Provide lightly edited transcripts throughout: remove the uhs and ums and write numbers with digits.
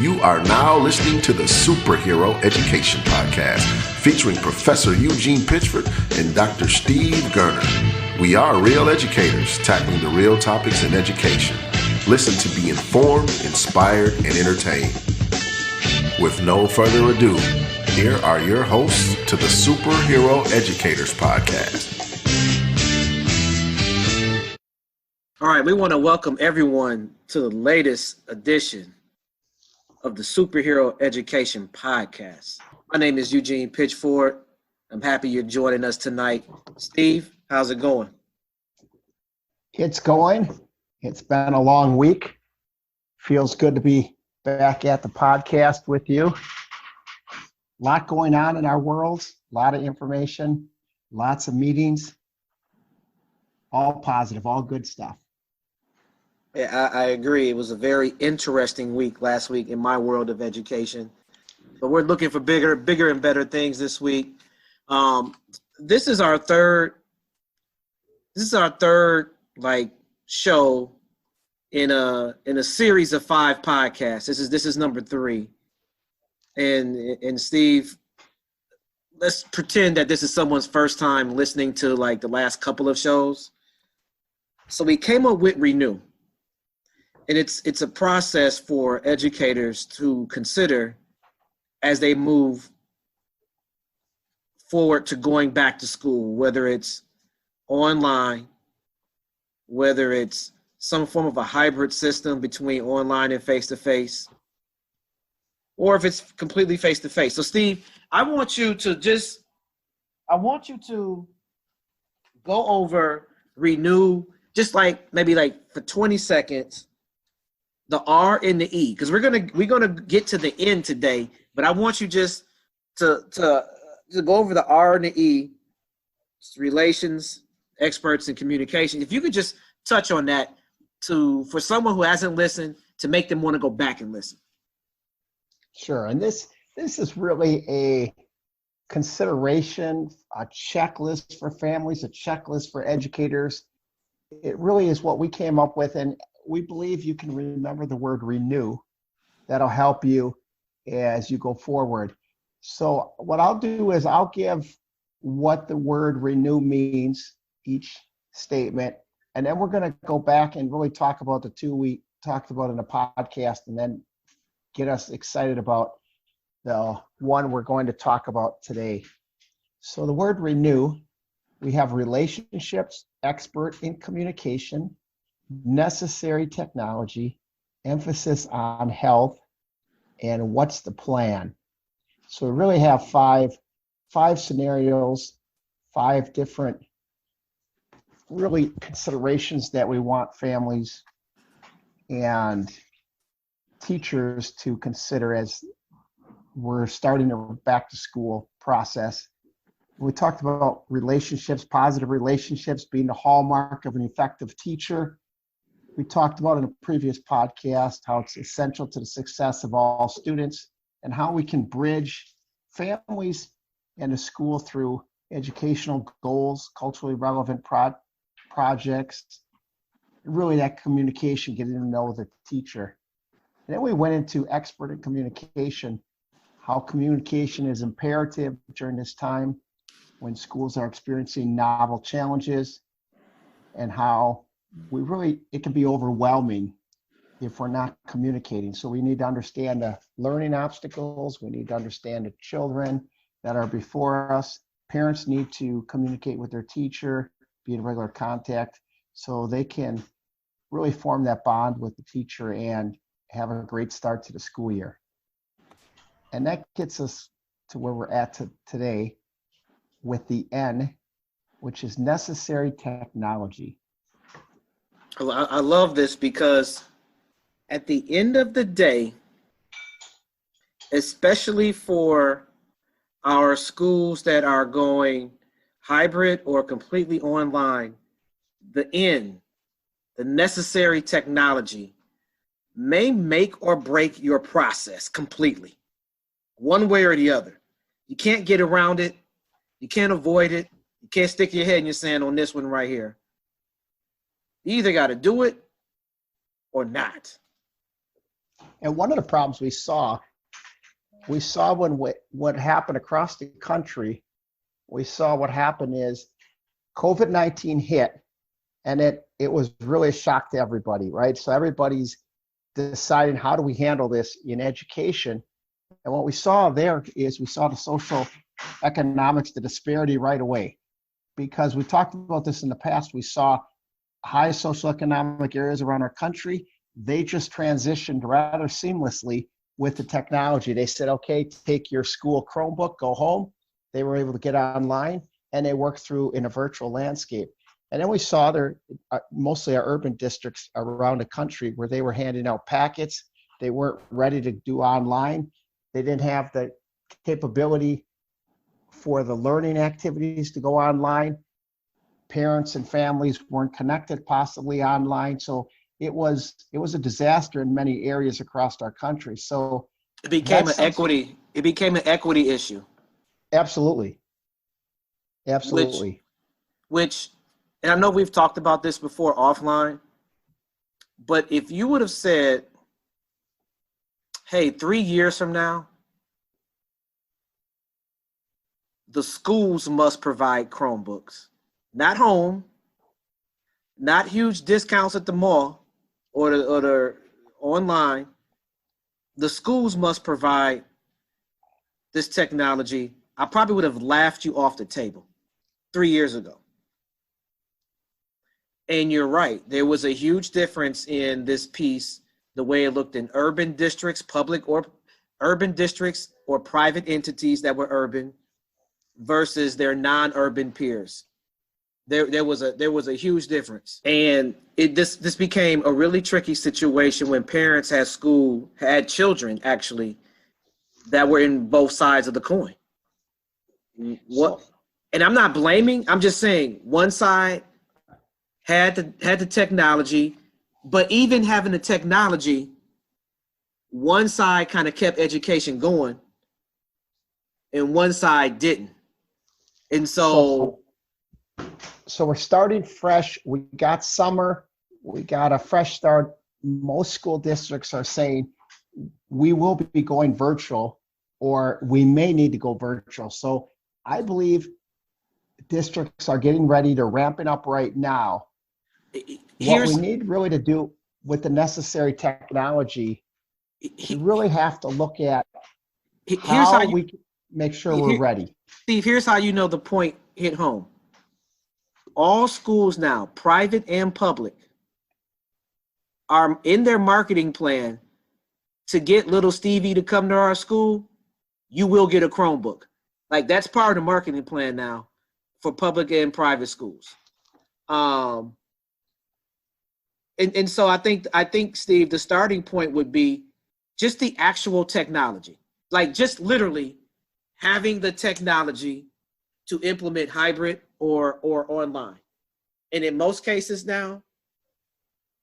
You are now listening to the Superhero Education Podcast, featuring Professor Eugene Pitchford and Dr. Steve Gerner. We are real educators tackling the real topics in education. Listen to be informed, inspired, and entertained. With no further ado, here are your hosts to the Superhero Educators Podcast. All right, we want to welcome everyone to the latest edition of the Superhero Education Podcast. My name is Eugene Pitchford. I'm happy you're joining us tonight. Steve, how's it going? It's going. It's been a long week. Feels good to be back at the podcast with you. A lot going on in our worlds, a lot of information, lots of meetings, all positive, all good stuff. Yeah, I agree. It was a very interesting week last week in my world of education. But we're looking for bigger and better things this week. This is our third show in a series of 5 podcasts. This is number 3. And Steve, let's pretend that this is someone's first time listening to like the last couple of shows. So we came up with Renew. And it's a process for educators to consider as they move forward to going back to school, whether it's online, whether it's some form of a hybrid system between online and face-to-face, or if it's completely face-to-face. So Steve, I want you to go over Renew, just like maybe like for 20 seconds, the R and the E, because we're gonna get to the end today, but I want you just to go over the R and the E, relations, experts, and communication. If you could just touch on that for someone who hasn't listened, to make them want to go back and listen. Sure, and this is really a consideration, a checklist for families, a checklist for educators. It really is what we came up with, and we believe you can remember the word renew. That'll help you as you go forward. So what I'll do is I'll give what the word renew means, each statement, and then we're going to go back and really talk about the 2 we talked about in the podcast, and then get us excited about the one we're going to talk about today. So the word renew, we have relationships, expert in communication, necessary technology, emphasis on health, and what's the plan. So we really have five scenarios, 5 different really considerations that we want families and teachers to consider as we're starting a back to school process. We talked about relationships, positive relationships being the hallmark of an effective teacher. We talked about in a previous podcast how it's essential to the success of all students and how we can bridge families and the school through educational goals, culturally relevant projects, really that communication, getting to know the teacher. And then we went into expert in communication, how communication is imperative during this time when schools are experiencing novel challenges, and how it can be overwhelming if we're not communicating. So we need to understand the learning obstacles. We need to understand the children that are before us. Parents need to communicate with their teacher, be in regular contact, so they can really form that bond with the teacher and have a great start to the school year. And that gets us to where we're at today with the N, which is necessary technology. I love this because at the end of the day, especially for our schools that are going hybrid or completely online, the N, the necessary technology, may make or break your process completely, one way or the other. You can't get around it. You can't avoid it. You can't stick your head in your sand on this one right here. You either got to do it or not. And one of the problems we saw when what happened across the country, we saw what happened is COVID-19 hit, and it was really a shock to everybody, right? So everybody's deciding, how do we handle this in education? And what we saw there is we saw the social economics, the disparity right away. Because we talked about this in the past, we saw high socioeconomic areas around our country, they just transitioned rather seamlessly with the technology. They said, okay, take your school Chromebook, go home. They were able to get online, and they worked through in a virtual landscape. And then we saw there, mostly our urban districts around the country, where they were handing out packets. They weren't ready to do online. They didn't have the capability for the learning activities to go online. Parents and families weren't connected possibly online. So it was a disaster in many areas across our country. So it became an equity issue. Absolutely. Which, and I know we've talked about this before offline, but if you would have said, hey, 3 years from now, the schools must provide Chromebooks, not home, not huge discounts at the mall or the online. The schools must provide this technology. I probably would have laughed you off the table 3 years ago. And you're right. There was a huge difference in this piece, the way it looked in urban districts, public or urban districts or private entities that were urban versus their non-urban peers. There was a huge difference. And this became a really tricky situation when parents had children actually that were in both sides of the coin. And I'm not blaming, I'm just saying one side had the technology, but even having the technology, one side kind of kept education going and one side didn't. And so we're starting fresh. We got summer, we got a fresh start. Most school districts are saying we will be going virtual, or we may need to go virtual. So I believe districts are getting ready to ramping up right now. What we need really to do with the necessary technology, you really have to look at how we can make sure we're ready. Steve, here's how you know the point hit home. All schools now, private and public, are in their marketing plan to get little Stevie to come to our school, you will get a Chromebook. Like, that's part of the marketing plan now for public and private schools. And so I think, Steve, the starting point would be just the actual technology. Like, just literally having the technology to implement hybrid or online. And in most cases now,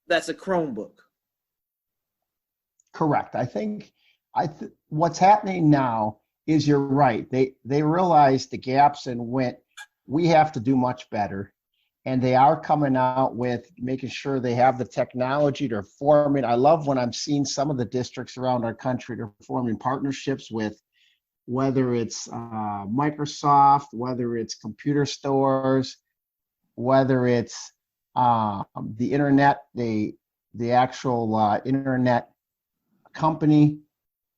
that's a Chromebook. Correct. I think what's happening now is, you're right. They realized the gaps and went, we have to do much better. And they are coming out with making sure they have the technology to form it. I love when I'm seeing some of the districts around our country, they're forming partnerships with, whether it's Microsoft, whether it's computer stores, whether it's the internet, the actual internet company.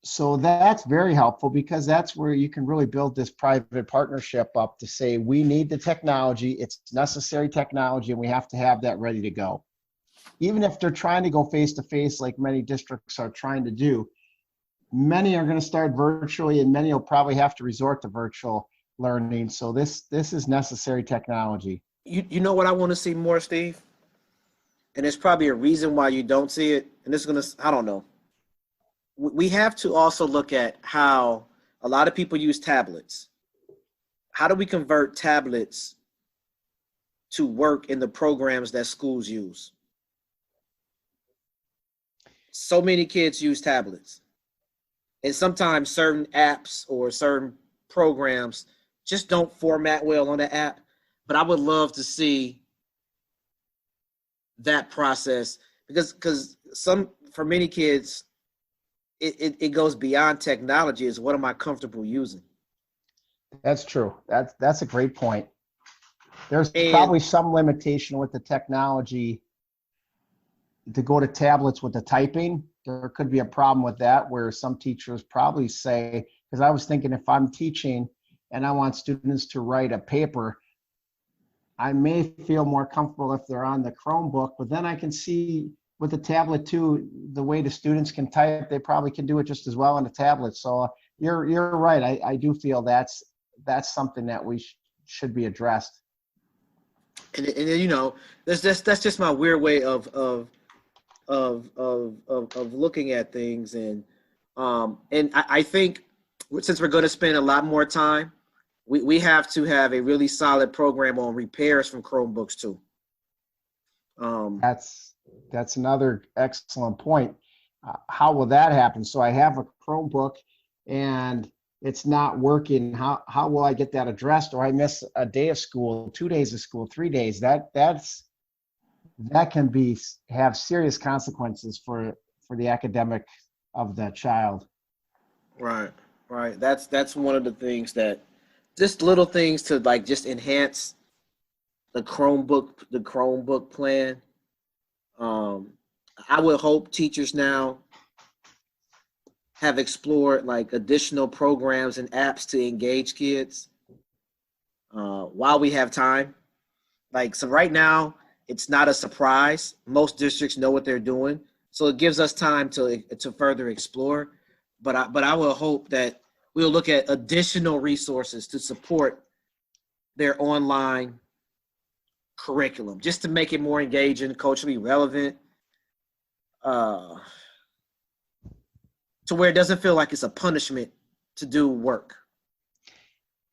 So that's very helpful, because that's where you can really build this private partnership up to say, we need the technology, it's necessary technology, and we have to have that ready to go. Even if they're trying to go face-to-face, like many districts are trying to do, many are going to start virtually, and many will probably have to resort to virtual learning. So this is necessary technology. You know what I want to see more, Steve? And there's probably a reason why you don't see it. And this is going to, I don't know. We have to also look at how a lot of people use tablets. How do we convert tablets to work in the programs that schools use? So many kids use tablets. And sometimes certain apps or certain programs just don't format well on the app. But I would love to see that process, because for many kids, it goes beyond technology. Is what am I comfortable using? That's true. That's a great point. There's And probably some limitation with the technology to go to tablets with the typing. There could be a problem with that where some teachers probably say, because I was thinking if I'm teaching and I want students to write a paper, I may feel more comfortable if they're on the Chromebook, but then I can see with the tablet too, the way the students can type, they probably can do it just as well on the tablet. So you're right. I do feel that's something that we should be addressed. and you know, that's just my weird way of looking at things, and I think since we're going to spend a lot more time, we have to have a really solid program on repairs from Chromebooks too. That's another excellent point. How will that happen? So I have a Chromebook and it's not working. How will I get that addressed? Or I miss a day of school, 2 days of school, 3 days. That can have serious consequences for the academic of the child. Right. That's one of the things that just little things to like just enhance the Chromebook plan. I would hope teachers now have explored like additional programs and apps to engage kids while we have time. Like, so right now, it's not a surprise. Most districts know what they're doing, so it gives us time to further explore. But I will hope that we'll look at additional resources to support their online curriculum, just to make it more engaging, culturally relevant, to where it doesn't feel like it's a punishment to do work.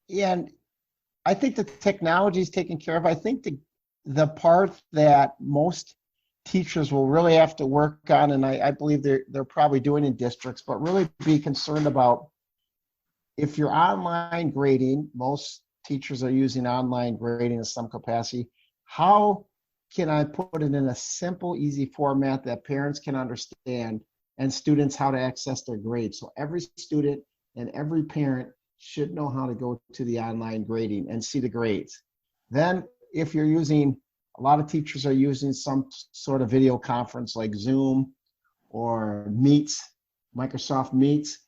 Yeah, and I think the technology is taken care of. I think the part that most teachers will really have to work on, and I believe they're probably doing in districts, but really be concerned about if you're online grading, most teachers are using online grading in some capacity. How can I put it in a simple, easy format that parents can understand and students how to access their grades? So every student and every parent should know how to go to the online grading and see the grades. Then if you're using, a lot of teachers are using some sort of video conference like Zoom or Meets, Microsoft Meets,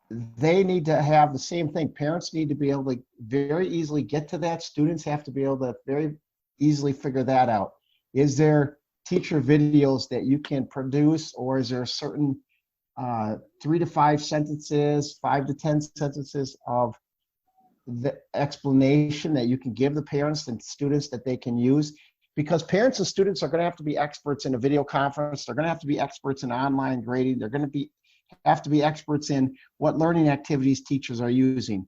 they need to have the same thing. Parents need to be able to very easily get to that. Students have to be able to very easily figure that out. Is there teacher videos that you can produce, or is there a certain 3 to 5 sentences, 5 to 10 sentences of the explanation that you can give the parents and students that they can use? Because parents and students are going to have to be experts in a video conference. They're going to have to be experts in online grading. They're going to have to be experts in what learning activities teachers are using,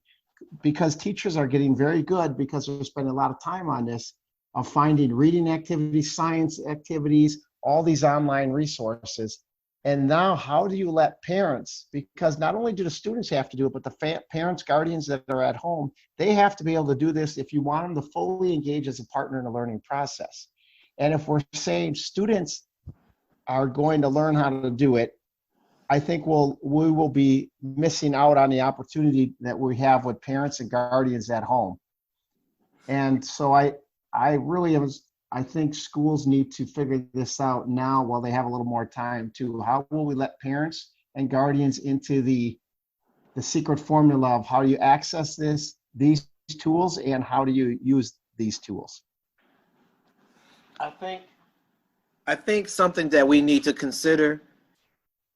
because teachers are getting very good, because they're spending a lot of time on this, of finding reading activities, science activities, all these online resources. And now how do you let parents, because not only do the students have to do it, but the parents, guardians that are at home, they have to be able to do this if you want them to fully engage as a partner in the learning process. And if we're saying students are going to learn how to do it, I think we will be missing out on the opportunity that we have with parents and guardians at home. And so I think schools need to figure this out now while they have a little more time too. How will we let parents and guardians into the secret formula of how you access these tools and how do you use these tools? I think something that we need to consider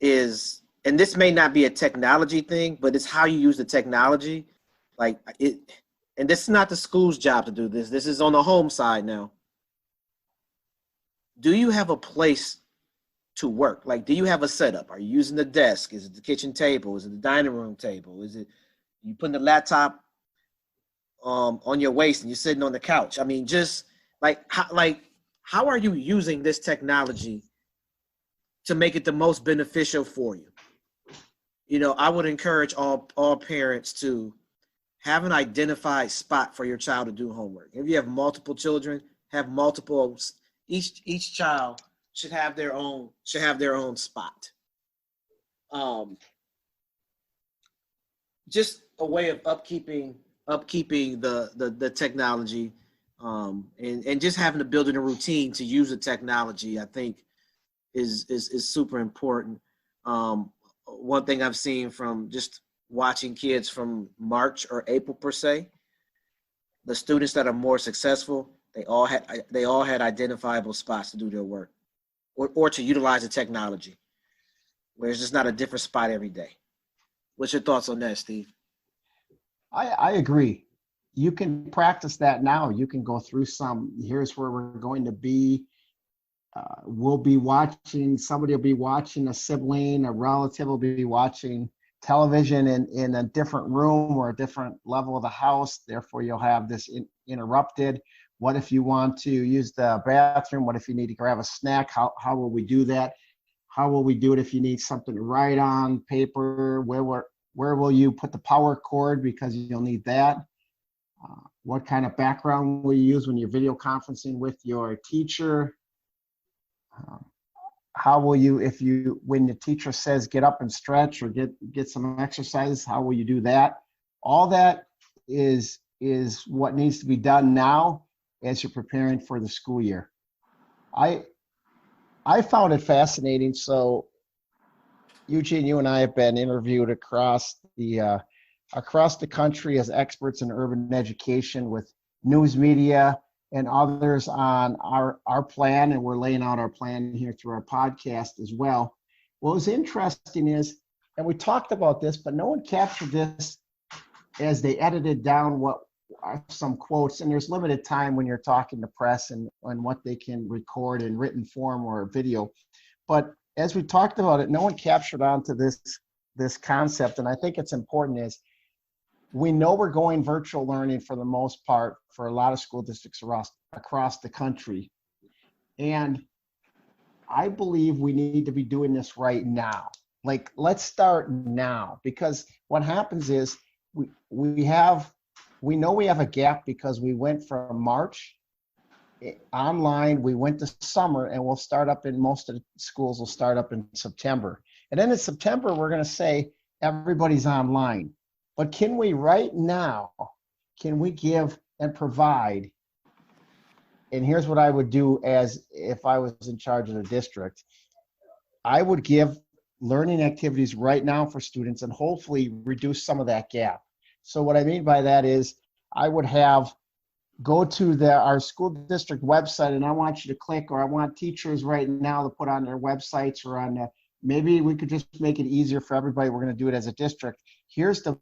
is, and this may not be a technology thing, but it's how you use the technology. Like it, and this is not the school's job to do this. This is on the home side now. Do you have a place to work? Like, do you have a setup? Are you using the desk? Is it the kitchen table? Is it the dining room table? Is it you putting the laptop on your waist and you're sitting on the couch? I mean, just how are you using this technology to make it the most beneficial for you? You know, I would encourage all parents to have an identified spot for your child to do homework. If you have multiple children, have multiple. Each child should have their own spot. just a way of upkeeping the technology, and just having to build in a routine to use the technology, I think is super important. One thing I've seen from just watching kids from March or April per se, the students that are more successful, they all had identifiable spots to do their work or to utilize the technology, where it's just not a different spot every day. What's your thoughts on that, Steve? I agree. You can practice that now. You can go through here's where we're going to be. We'll be watching, somebody will be watching, a sibling, a relative will be watching television in a different room or a different level of the house. Therefore, you'll have this interrupted. What if you want to use the bathroom? What if you need to grab a snack? How will we do that? How will we do it if you need something to write on paper? Where will you put the power cord, because you'll need that? What kind of background will you use when you're video conferencing with your teacher? How will you, when the teacher says get up and stretch or get some exercise, how will you do that? All that is what needs to be done now as you're preparing for the school year. I found it fascinating. So Eugene, you and I have been interviewed across the country as experts in urban education with news media and others on our plan, and we're laying out our plan here through our podcast as well. What was interesting is, and we talked about this, but no one captured this as they edited down what are some quotes, and there's limited time when you're talking to press and what they can record in written form or video. But as we talked about it, no one captured onto this concept, and I think it's important, is we know we're going virtual learning for the most part for a lot of school districts across the country. And I believe we need to be doing this right now. Like, let's start now, because what happens is we know we have a gap because we went from March online, we went to summer, and we'll start up in most of the schools will start up in September. And then in September, we're going to say everybody's online. But can we right now, can we give and provide, and here's what I would do as if I was in charge of the district, I would give learning activities right now for students and hopefully reduce some of that gap. So what I mean by that is I would go to our school district website, and I want you to click, or I want teachers right now to put on their websites or on maybe we could just make it easier for everybody. We're going to do it as a district. Here's the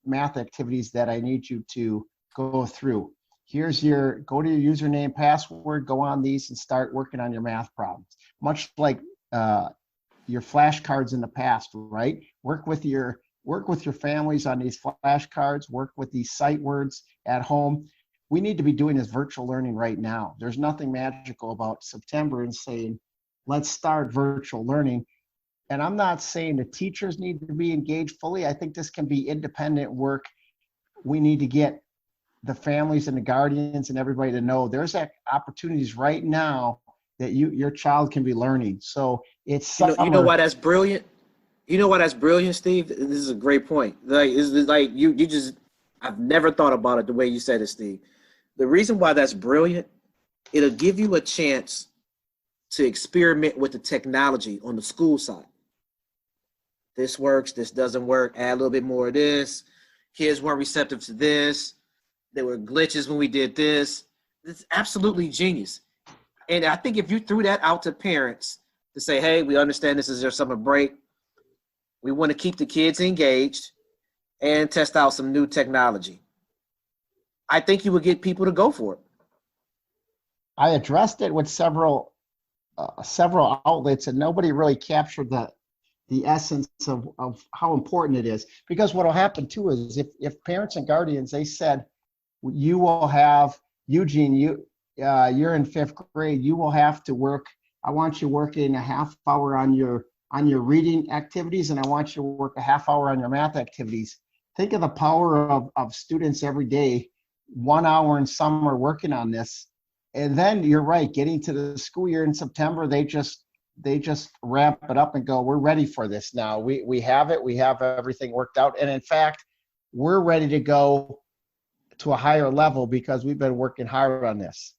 math activities that I need you to go through. Go to your username, password, go on these and start working on your math problems. Much like your flashcards in the past, right? Work with your families on these flashcards, work with these sight words at home. We need to be doing this virtual learning right now. There's nothing magical about September and saying, let's start virtual learning. And I'm not saying the teachers need to be engaged fully. I think this can be independent work. We need to get the families and the guardians and everybody to know there's opportunities right now that your child can be learning. So it's you know why that's brilliant? You know why that's brilliant, Steve? This is a great point. I've never thought about it the way you said it, Steve. The reason why that's brilliant, it'll give you a chance to experiment with the technology on the school side. This works, this doesn't work, add a little bit more of this. Kids weren't receptive to this. There were glitches when we did this. It's absolutely genius. And I think if you threw that out to parents to say, hey, we understand this is your summer break. We want to keep the kids engaged and test out some new technology. I think you would get people to go for it. I addressed it with several outlets, and nobody really captured the essence of how important it is. Because what will happen too is if parents and guardians, they said, you will have, Eugene, you're in 5th grade, you will have to work, I want you working a half hour on your reading activities, and I want you to work a half hour on your math activities. Think of the power of students every day, 1 hour in summer working on this. And then you're right, getting to the school year in September, they just ramp it up and go, we're ready for this now. We have it, we have everything worked out. And in fact, we're ready to go to a higher level because we've been working hard on this.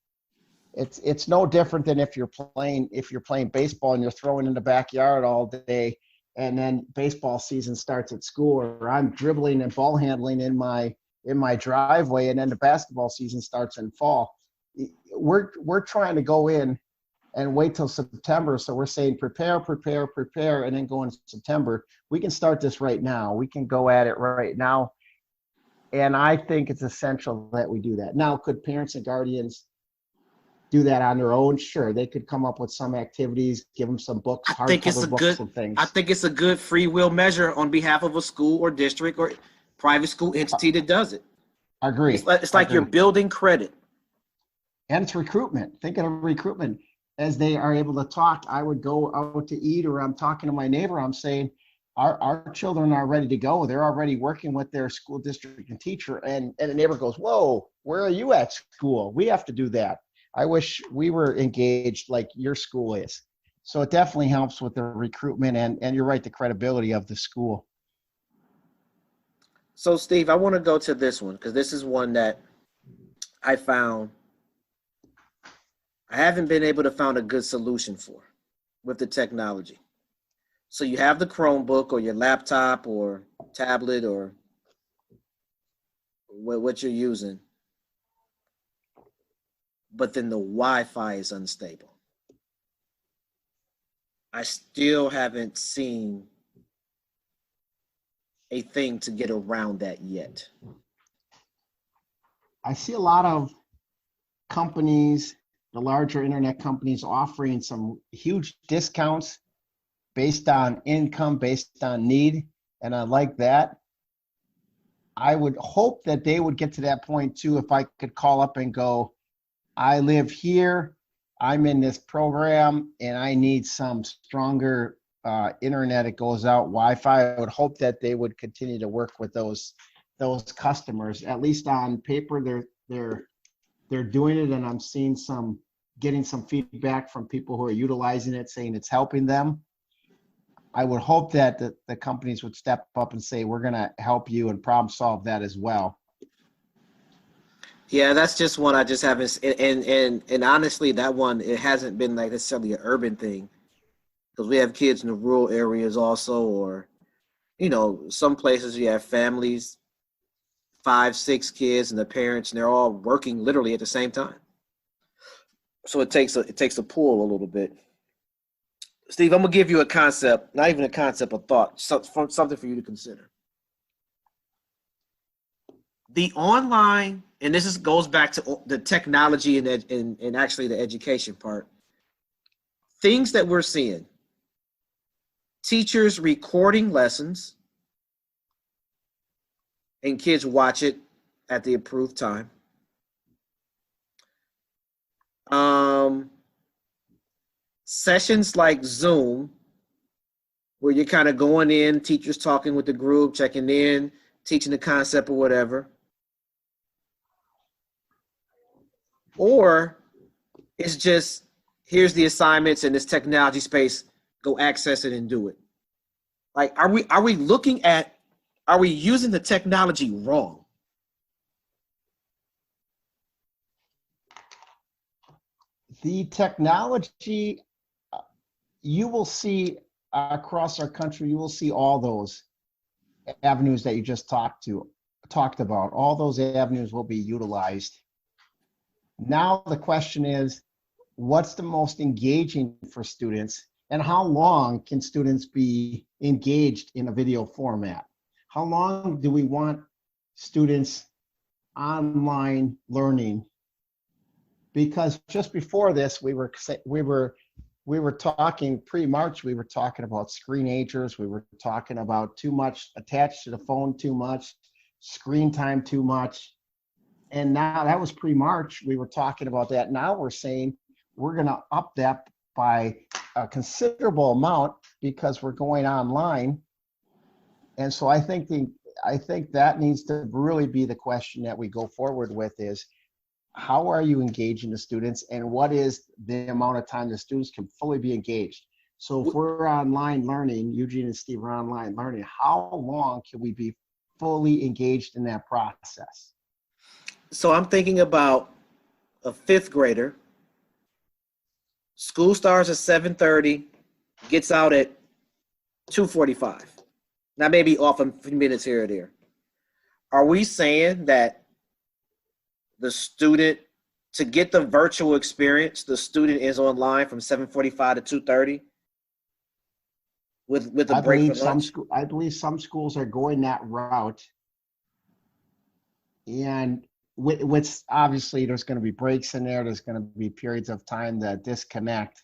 It's no different than if you're playing baseball and you're throwing in the backyard all day, and then baseball season starts at school, or I'm dribbling and ball handling in my driveway, and then the basketball season starts in fall. We're trying to go in and wait till September. So we're saying prepare, and then go in September. We can start this right now. We can go at it right now. And I think it's essential that we do that. Now, could parents and guardians do that on their own? Sure, they could come up with some activities, give them some books, hardcover books and things. I think it's a good free will measure on behalf of a school or district or private school entity that does it. I agree. It's like you're building credit. And it's recruitment. Think of recruitment. As they are able to talk, I would go out to eat, or I'm talking to my neighbor, I'm saying, our children are ready to go. They're already working with their school district and teacher. And the neighbor goes, whoa, where are you at school? We have to do that. I wish we were engaged like your school is. So it definitely helps with the recruitment and you're right, the credibility of the school. So Steve, I want to go to this one because this is one that I found I haven't been able to find a good solution for with the technology. So you have the Chromebook or your laptop or tablet or what you're using, but then the Wi-Fi is unstable. I still haven't seen a thing to get around that yet. I see a lot of companies, the larger internet companies, offering some huge discounts based on income, based on need, and I like that. I would hope that they would get to that point too. If I could call up and go, I live here, I'm in this program, and I need some stronger internet. It goes out Wi-Fi. I would hope that they would continue to work with those customers. At least on paper, they're doing it, and I'm seeing getting some feedback from people who are utilizing it, saying it's helping them. I would hope that the companies would step up and say, we're going to help you and problem solve that as well. Yeah, that's just one I just haven't, and honestly, that one, it hasn't been like necessarily an urban thing, because we have kids in the rural areas also, or, some places you have families, 5, 6 kids and the parents, and they're all working literally at the same time. So it takes a pull a little bit. Steve, I'm gonna give you a concept, not even a concept, a thought, something for you to consider. The online, and this goes back to the technology and actually the education part. Things that we're seeing: teachers recording lessons, and kids watch it at the approved time. Sessions like Zoom, where you're kind of going in, teachers talking with the group, checking in, teaching the concept or whatever. Or it's just, here's the assignments in this technology space, go access it and do it. Like, are we using the technology wrong? The technology, you will see across our country, you will see all those avenues that you just talked about. All those avenues will be utilized. Now the question is, what's the most engaging for students, and how long can students be engaged in a video format? How long do we want students online learning? Because just before this, we were talking pre-March, we were talking about screenagers, we were talking about too much attached to the phone, too much screen time, too much. And now that was pre-March, we were talking about that. Now we're saying we're going to up that by a considerable amount because we're going online. And so I think that needs to really be the question that we go forward with is, how are you engaging the students, and what is the amount of time the students can fully be engaged? So if we're online learning, Eugene and Steve are online learning, how long can we be fully engaged in that process. So I'm thinking about a fifth grader. School starts at 7:30, gets out at 2:45. Now maybe off a few minutes here or there. Are we saying that the student, to get the virtual experience, the student is online from 7:45 to 2:30 with a break for lunch? I believe some schools are going that route. And with obviously there's going to be breaks in there. There's going to be periods of time that disconnect.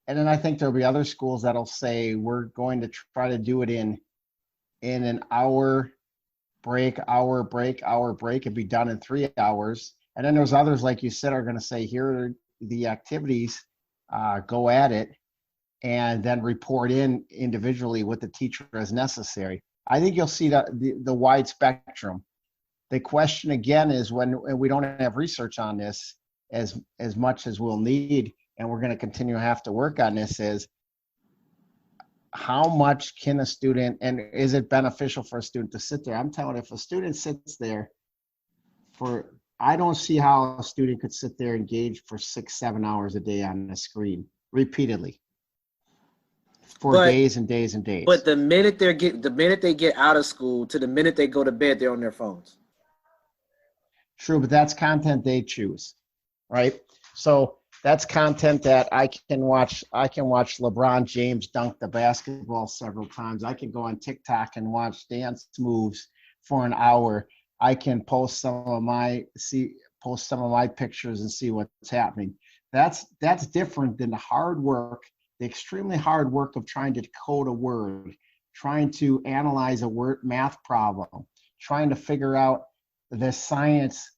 And then I think there'll be other schools that'll say we're going to try to do it in an hour break, and be done in 3 hours. And then there's others, like you said, are going to say, here are the activities, go at it, and then report in individually with the teacher as necessary. I think you'll see the wide spectrum. The question again is, when we don't have research on this as much as we'll need, and we're going to continue to have to work on this, is how much can a student, and is it beneficial for a student to sit there? I'm telling you, if a student sits there I don't see how a student could sit there engaged for 6-7 hours a day on a screen repeatedly for days and days and days. But the minute they get out of school to the minute they go to bed, they're on their phones. True, but that's content they choose, right? So that's content that I can watch. I can watch LeBron James dunk the basketball several times. I can go on TikTok and watch dance moves for an hour. I can post some of my pictures and see what's happening. That's different than the hard work, the extremely hard work of trying to decode a word, trying to analyze a math problem, trying to figure out the science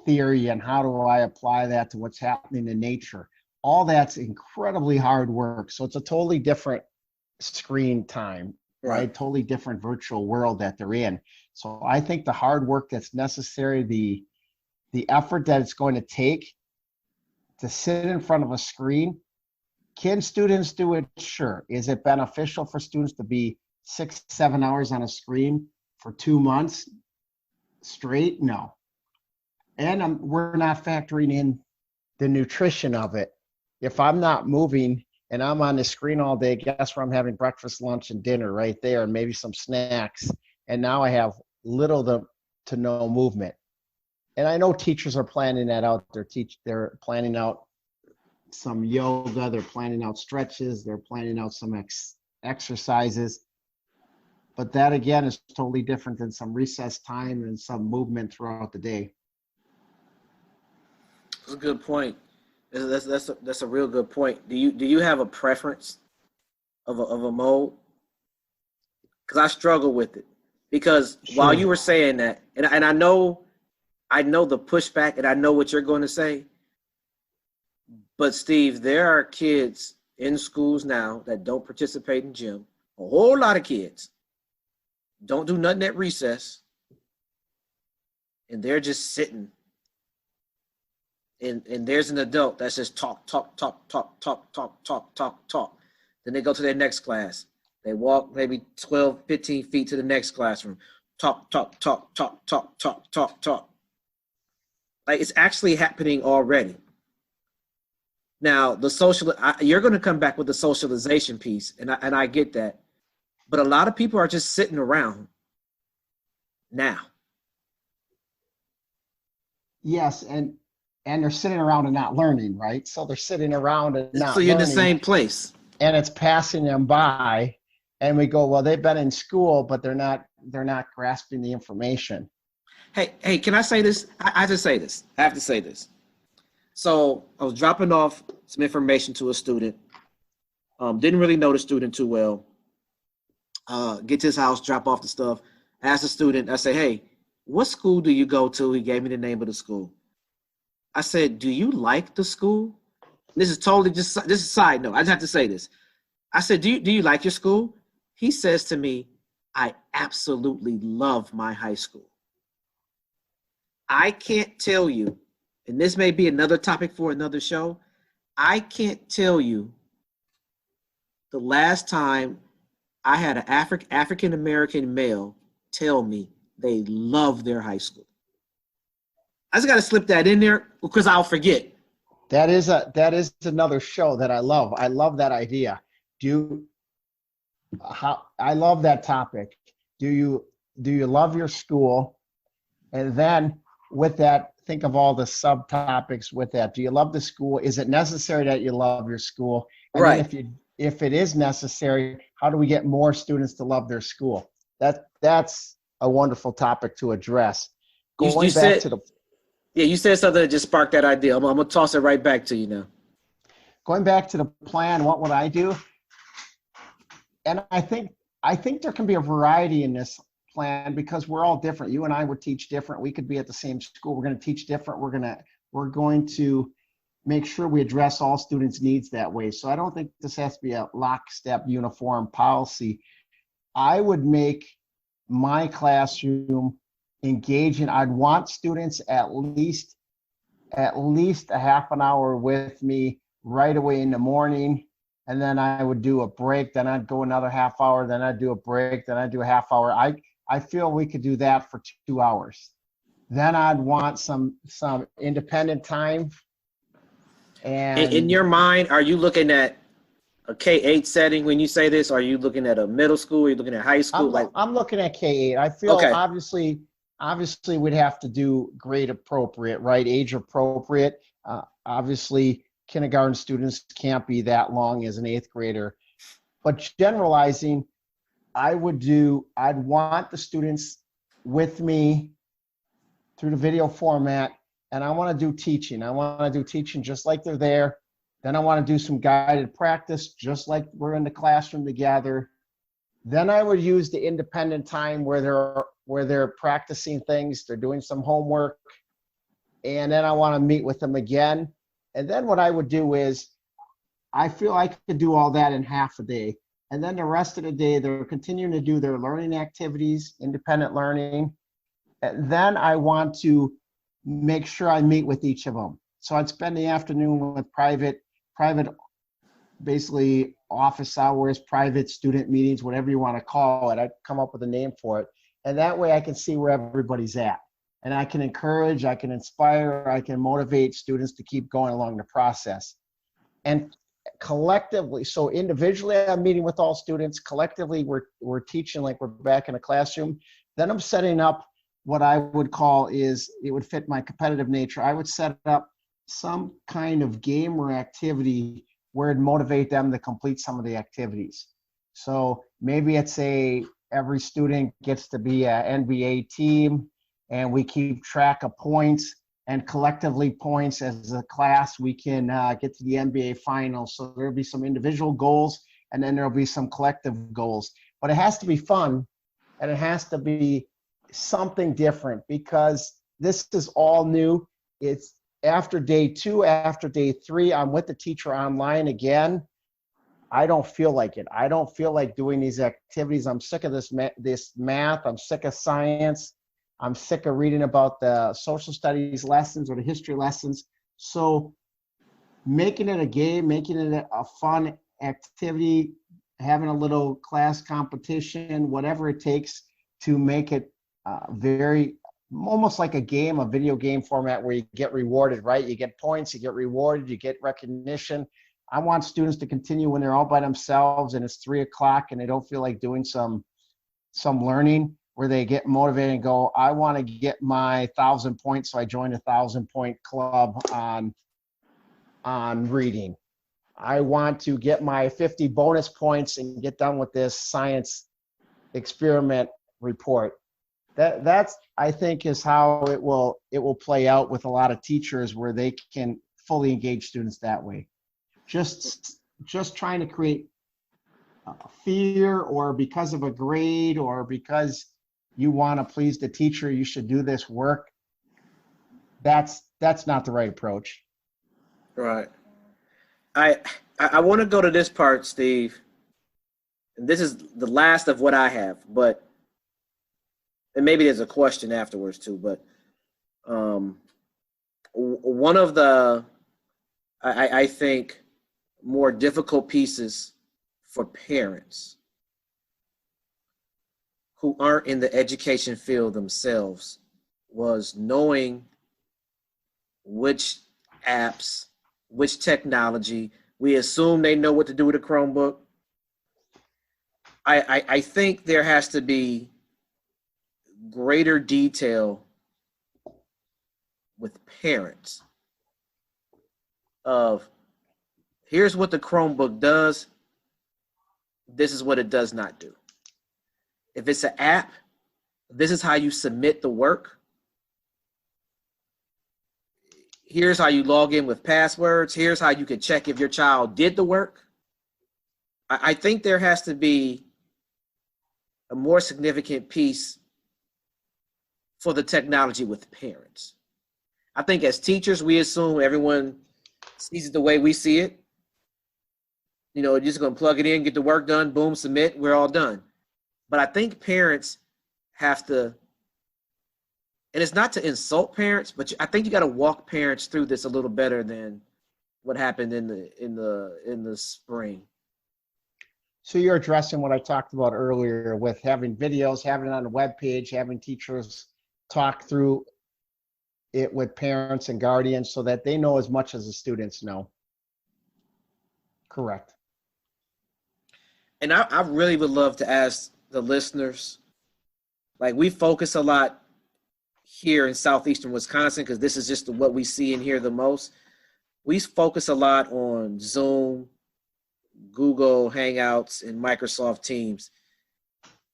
theory and how do I apply that to what's happening in nature. All that's incredibly hard work. So it's a totally different screen time, right? Totally different virtual world that they're in. So I think the hard work that's necessary, the effort that it's going to take to sit in front of a screen, can students do it? Sure. Is it beneficial for students to be 6-7 hours on a screen for 2 months straight? No. And we're not factoring in the nutrition of it. If I'm not moving and I'm on the screen all day, guess where I'm having breakfast, lunch, and dinner right there, and maybe some snacks. And now I have little to no movement. And I know teachers are planning that out. They're planning out some yoga. They're planning out stretches. They're planning out some exercises. But that, again, is totally different than some recess time and some movement throughout the day. That's a good point. That's a real good point. Do you have a preference of a mode? Because I struggle with it. Because while you were saying that, and I know the pushback, and I know what you're going to say. But Steve, there are kids in schools now that don't participate in gym. A whole lot of kids don't do nothing at recess, and they're just sitting. And there's an adult that's just talk. Then they go to their next class. They walk maybe 12, 15 feet to the next classroom. Talk. Like, it's actually happening already. Now, you're going to come back with the socialization piece, and I get that. But a lot of people are just sitting around now. Yes, and they're sitting around and not learning, right? So they're sitting around and not learning. So you're in the same place. And it's passing them by. And we go, well, they've been in school, but they're not grasping the information. Hey, can I say this? I have to say this. So I was dropping off some information to a student. Didn't really know the student too well. Get to his house, drop off the stuff. Ask the student, I say, hey, what school do you go to? He gave me the name of the school. I said, do you like the school? This is a side note. I just have to say this. I said, do you like your school? He says to me, I absolutely love my high school. I can't tell you, and this may be another topic for another show, I can't tell you the last time I had an African-American male tell me they love their high school. I just got to slip that in there because I'll forget. That is another show that I love. I love that idea. I love that topic. Do you love your school? And then with that, think of all the subtopics with that. Do you love the school? Is it necessary that you love your school? And Right. then if it is necessary, how do we get more students to love their school? That's a wonderful topic to address. You Going back said, to the yeah, you said something that just sparked that idea. I'm gonna toss it right back to you now. going back to the plan, what would I do? And I think there can be a variety in this plan because we're all different. You and I would teach different. We could be at the same school. We're going to teach different. We're going to make sure we address all students' needs that way. So I don't think this has to be a lockstep uniform policy. I would make my classroom engaging. I'd want students at least a half an hour with me right away in the morning. And then I would do a break, then I'd go another half hour, then I'd do a break, then I'd do a half hour. I feel we could do that for 2 hours. Then I'd want some independent time. And In your mind, are you looking at a K-8 setting when you say this? Are you looking at a middle school? Are you looking at high school? I'm looking at K-8. I feel Okay. obviously we'd have to do grade appropriate, right? Age appropriate. Obviously, kindergarten students can't be that long as an 8th grader. But generalizing, I'd want the students with me through the video format, and I want to do teaching. I want to do teaching just like they're there. Then I want to do some guided practice just like we're in the classroom together. Then I would use the independent time where they're practicing things, they're doing some homework, and then I want to meet with them again. And then what I would do is, I feel I could do all that in half a day. And then the rest of the day, they're continuing to do their learning activities, independent learning. And then I want to make sure I meet with each of them. So I'd spend the afternoon with private, basically office hours, private student meetings, whatever you want to call it. I'd come up with a name for it. And that way I can see where everybody's at. And I can encourage, I can inspire, I can motivate students to keep going along the process. And collectively, so individually I'm meeting with all students, collectively we're teaching like we're back in a classroom. Then I'm setting up what I would call it would fit my competitive nature. I would set up some kind of game or activity where it'd motivate them to complete some of the activities. So maybe it's every student gets to be an NBA team, and we keep track of points, and collectively points as a class, we can get to the NBA finals. So there'll be some individual goals, and then there'll be some collective goals. But it has to be fun, and it has to be something different, because this is all new. It's after day 2, after day 3, I'm with the teacher online again. I don't feel like it. I don't feel like doing these activities. I'm sick of this math. I'm sick of science. I'm sick of reading about the social studies lessons or the history lessons. So making it a game, making it a fun activity, having a little class competition, whatever it takes to make it very, almost like a game, a video game format where you get rewarded, right? You get points, you get rewarded, you get recognition. I want students to continue when they're all by themselves and it's 3 o'clock and they don't feel like doing some learning, where they get motivated and go, I want to get my 1,000 points, so I joined a 1,000-point club on reading. I want to get my 50 bonus points and get done with this science experiment report. That's I think is how it will play out with a lot of teachers, where they can fully engage students that way. Just trying to create fear, or because of a grade, or because you want to please the teacher, you should do this work. That's not the right approach. Right. I want to go to this part, Steve. And this is the last of what I have, but and maybe there's a question afterwards too. But one of the I think more difficult pieces for parents who aren't in the education field themselves was knowing which apps, which technology. We assume they know what to do with a Chromebook. I think there has to be greater detail with parents of here's what the Chromebook does, this is what it does not do. If it's an app, this is how you submit the work. Here's how you log in with passwords. Here's how you can check if your child did the work. I think there has to be a more significant piece for the technology with parents. I think as teachers, we assume everyone sees it the way we see it. You know, you're just going to plug it in, get the work done, boom, submit, we're all done. But I think parents have to, and it's not to insult parents, but I think you got to walk parents through this a little better than what happened in the spring. So you're addressing what I talked about earlier with having videos, having it on a web page, having teachers talk through it with parents and guardians so that they know as much as the students know. Correct. And I really would love to ask the listeners, like we focus a lot here in Southeastern Wisconsin because this is just what we see and hear the most. We focus a lot on Zoom, Google Hangouts, and Microsoft Teams.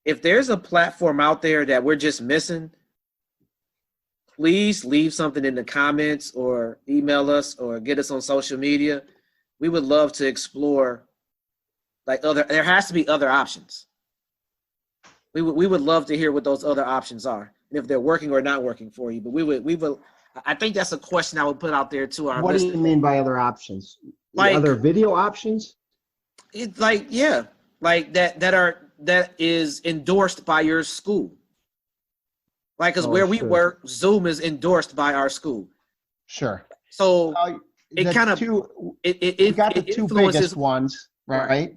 If there's a platform out there that we're just missing, please leave something in the comments or email us or get us on social media. We would love to explore there has to be other options. We would love to hear what those other options are and if they're working or not working for you. But we would I think that's a question I would put out there to our listeners. What do you mean by other options? Like other video options? It's like, yeah, like that is endorsed by your school. Like, because where we work, Zoom is endorsed by our school. Sure. So it kind of it got the two biggest ones, right?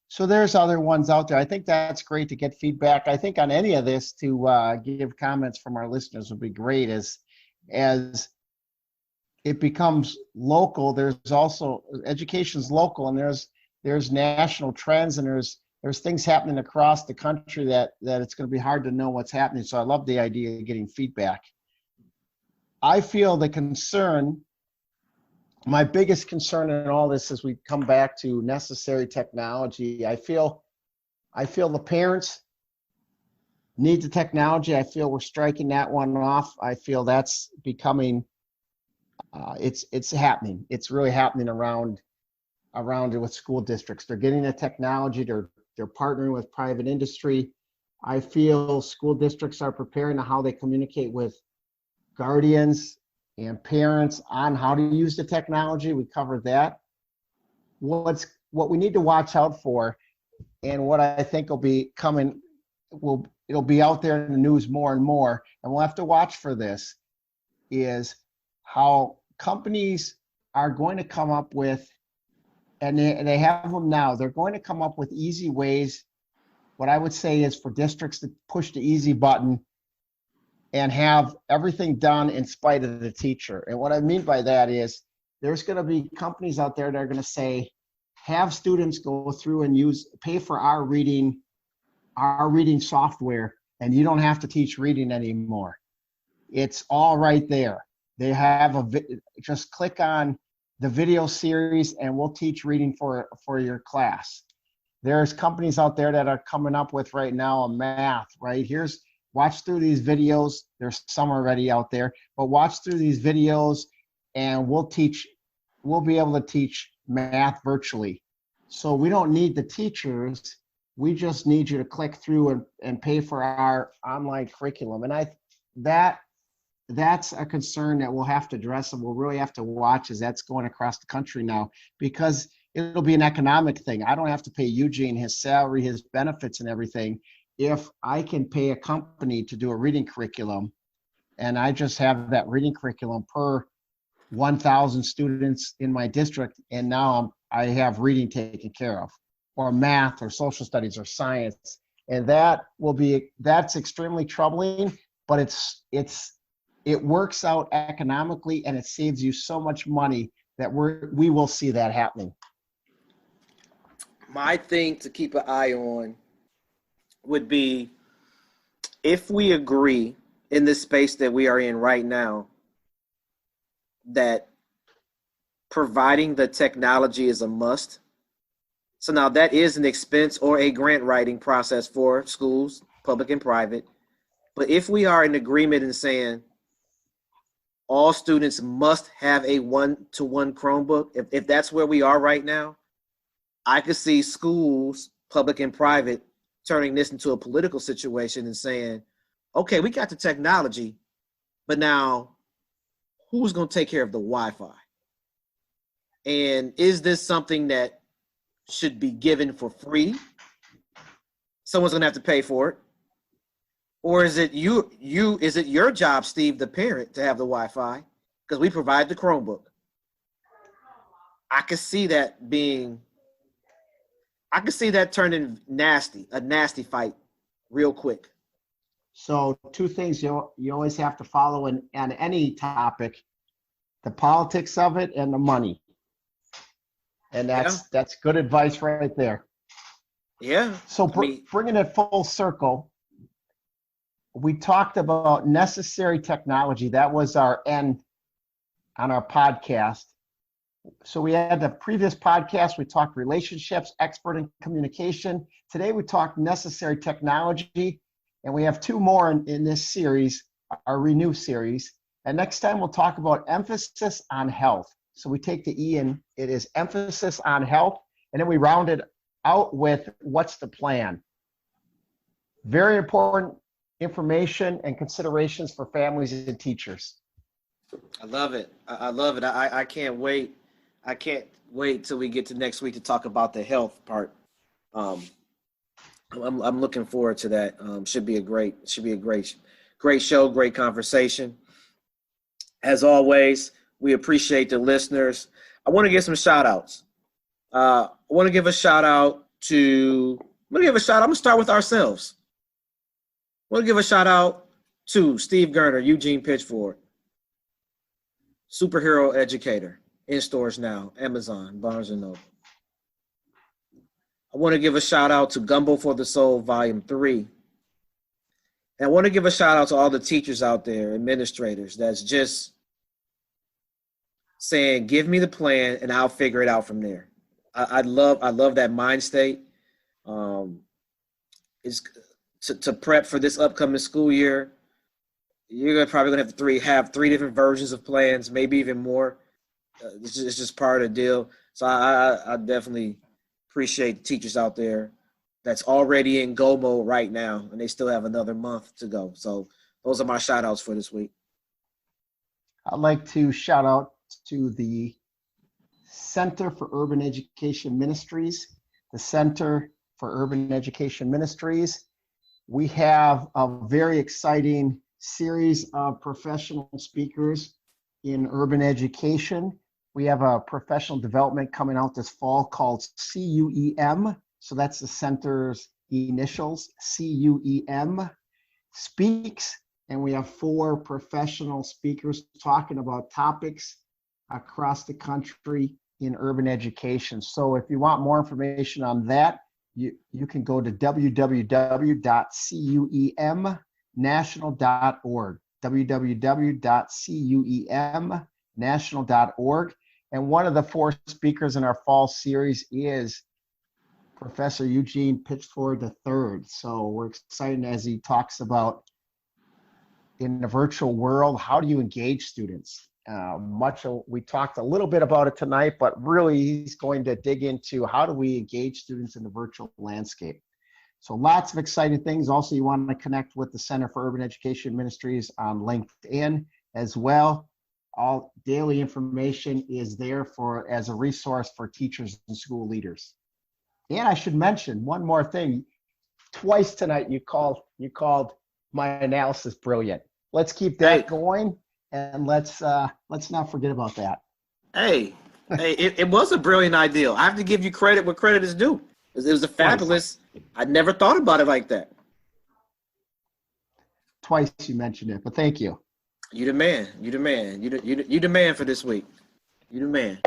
So there's other ones out there. I think that's great to get feedback. I think on any of this to give comments from our listeners would be great as it becomes local. There's also education's local, and there's national trends, and there's things happening across the country that it's going to be hard to know what's happening. So I love the idea of getting feedback. I feel the concern, my biggest concern in all this as we come back to necessary technology, I feel the parents need the technology. I feel we're striking that one off. I feel that's becoming, it's happening. It's really happening around it with school districts. They're getting the technology. They're partnering with private industry. I feel school districts are preparing how they communicate with guardians and parents on how to use the technology. We covered that. What we need to watch out for, and what I think will be coming, it'll be out there in the news more and more, and we'll have to watch for this, is how companies are going to come up with, and they have them now, they're going to come up with easy ways. What I would say is for districts to push the easy button and have everything done in spite of the teacher. And what I mean by that is there's going to be companies out there that are going to say, have students go through and pay for our reading software, and you don't have to teach reading anymore. It's all right there. They have just click on the video series and we'll teach reading for your class. There's companies out there that are coming up with right now a math, right? Watch through these videos. There's some already out there, but watch through these videos and we'll be able to teach math virtually. So we don't need the teachers. We just need you to click through and pay for our online curriculum. And that's a concern that we'll have to address, and we'll really have to watch as that's going across the country now, because it'll be an economic thing. I don't have to pay Eugene his salary, his benefits and everything. If I can pay a company to do a reading curriculum, and I just have that reading curriculum per 1,000 students in my district, and now I have reading taken care of, or math or social studies or science, And that's extremely troubling, but it works out economically and it saves you so much money that we will see that happening. My thing to keep an eye on would be, if we agree in this space that we are in right now that providing the technology is a must. So now that is an expense or a grant writing process for schools, public and private. But if we are in agreement in saying all students must have a one-to-one Chromebook, if that's where we are right now, I could see schools, public and private, turning this into a political situation and saying, okay, we got the technology, but now who's going to take care of the Wi-Fi? And is this something that should be given for free? Someone's going to have to pay for it. Or is it is it your job, Steve, the parent, to have the Wi-Fi? Because we provide the Chromebook. I could see that turning nasty, a nasty fight real quick. So two things you always have to follow on any topic: the politics of it and the money. And that's good advice right there. Yeah. So bringing it full circle, we talked about necessary technology. That was our end on our podcast. So we had the previous podcast, we talked relationships, expert in communication. Today we talked necessary technology, and we have two more in this series, our Renew series. And next time we'll talk about emphasis on health. So we take the E and it is emphasis on health, and then we round it out with what's the plan. Very important information and considerations for families and teachers. I love it. I love it. I can't wait. I can't wait till we get to next week to talk about the health part. I'm looking forward to that. Should be a great show, great conversation. As always, we appreciate the listeners. I want to give some shout outs. I'm going to start with ourselves. I want to give a shout out to Steve Gerner, Eugene Pitchford, superhero educator, in stores now, Amazon, Barnes & Noble. I want to give a shout out to Gumbo for the Soul, Volume 3. And I want to give a shout out to all the teachers out there, administrators, that's just saying, give me the plan and I'll figure it out from there. I love that mind state. It's to prep for this upcoming school year. You're probably going to have three different versions of plans, maybe even more. It's just part of the deal. So I definitely appreciate the teachers out there that's already in go mode right now, and they still have another month to go. So those are my shout outs for this week. I'd like to shout out to the Center for Urban Education Ministries. The Center for Urban Education Ministries. We have a very exciting series of professional speakers in urban education. We have a professional development coming out this fall called CUEM. So that's the center's initials, CUEM Speaks. And we have 4 professional speakers talking about topics across the country in urban education. So if you want more information on that, you can go to www.cuemnational.org, www.cuemnational.org. And one of the 4 speakers in our fall series is Professor Eugene Pitchford III. So we're excited as he talks about, in the virtual world, how do you engage students? We talked a little bit about it tonight, but really he's going to dig into how do we engage students in the virtual landscape. So lots of exciting things. Also, you want to connect with the Center for Urban Education Ministries on LinkedIn as well. All daily information is there as a resource for teachers and school leaders. And I should mention one more thing. Twice tonight you called my analysis brilliant. Let's keep that going. And let's not forget about that. It was a brilliant idea. I have to give you credit where credit is due. It was a fabulous I never thought about it like that. Twice you mentioned it, but thank you. You the man. You the man. You the man for this week. You the man.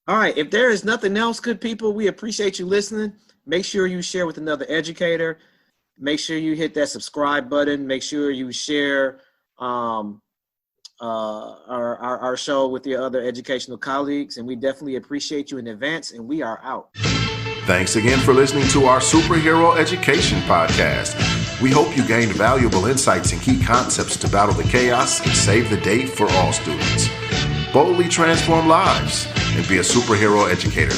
All right. If there is nothing else, good people, we appreciate you listening. Make sure you share with another educator. Make sure you hit that subscribe button. Make sure you share our show with your other educational colleagues. And we definitely appreciate you in advance. And we are out. Thanks again for listening to our Superhero Education Podcast. We hope you gained valuable insights and key concepts to battle the chaos and save the day for all students. Boldly transform lives and be a superhero educator.